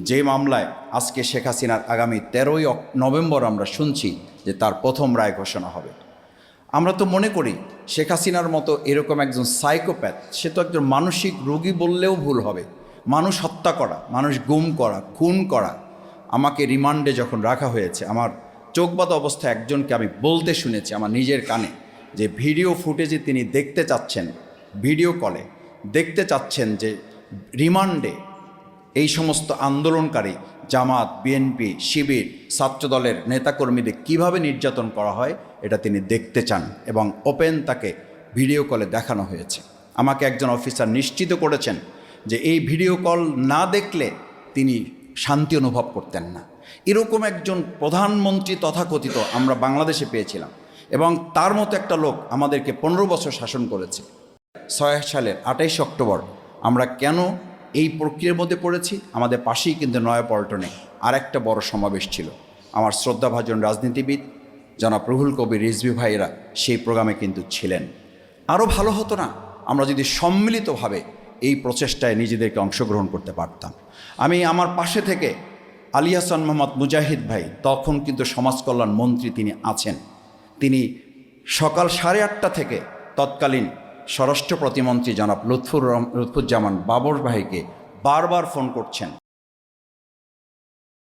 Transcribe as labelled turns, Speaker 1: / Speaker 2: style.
Speaker 1: যে মামলায় আজকে শেখ হাসিনার আগামী 13ই নভেম্বর আমরা শুনছি যে তার প্রথম রায় ঘোষণা হবে। আমরা তো মনে করি শেখ হাসিনার মতো এরকম একজন সাইকোপ্যাথ, সে তো একজন মানসিক রোগী বললেও ভুল হবে। মানুষ হত্যা করা, মানুষ গুম করা, খুন করা। আমাকে রিমান্ডে যখন রাখা হয়েছে, আমার চোখ বাঁধা অবস্থায় একজনকে আমি বলতে শুনেছি আমার নিজের কানে যে ভিডিও ফুটেজে তিনি দেখতে চাচ্ছেন, ভিডিও কলে দেখতে চাচ্ছেন যে রিমান্ডে এই সমস্ত আন্দোলনকারী জামাত, বিএনপি, শিবির, ছাত্রদলের নেতাকর্মীদের কিভাবে নির্যাতন করা হয় এটা তিনি দেখতে চান এবং ওপেন তাকে ভিডিও কলে দেখানো হয়েছে। আমাকে একজন অফিসার নিশ্চিত করেছেন যে এই ভিডিও কল না দেখলে তিনি শান্তি অনুভব করতেন না। এরকম একজন প্রধানমন্ত্রী তথাকথিত আমরা বাংলাদেশে পেয়েছিলাম এবং তার মতো একটা লোক আমাদেরকে 15 বছর শাসন করেছে। 6 সালের 28 অক্টোবর আমরা কেন এই প্রক্রিয়ার মধ্যে পড়েছি? আমাদের পাশেই কিন্তু নয়াপল্টনে আরেকটা বড় সমাবেশ ছিল। আমার শ্রদ্ধাভাজন রাজনীতিবিদ জনাব রুহুল কবির রিজভী ভাইয়েরা সেই প্রোগ্রামে কিন্তু ছিলেন। আরও ভালো হতো না আমরা যদি সম্মিলিতভাবে এই প্রচেষ্টায় নিজেদেরকে অংশগ্রহণ করতে পারতাম। আমি আমার পাশে থেকে আলী হাসান মোহাম্মদ মুজাহিদ ভাই, তখন কিন্তু সমাজ কল্যাণ মন্ত্রী তিনি আছেন, তিনি সকাল 8:30 থেকে তৎকালীন স্বরাষ্ট্র প্রতিমন্ত্রী জনাব লুৎফুজ্জামান বাবর ভাইকে বারবার ফোন করছেন।